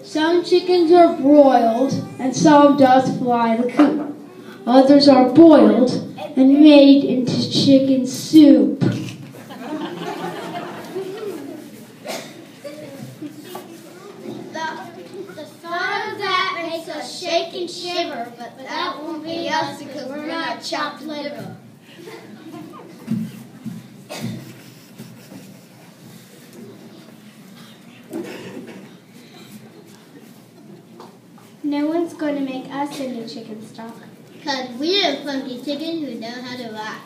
Some chickens are broiled, and some just fly the coop. Others are boiled and made into chicken soup. The thought of that makes us shake and shiver, but that won't be us because we're not chopped liver. No one's going to make us a new chicken stock. Because we're funky chickens who know how to rock.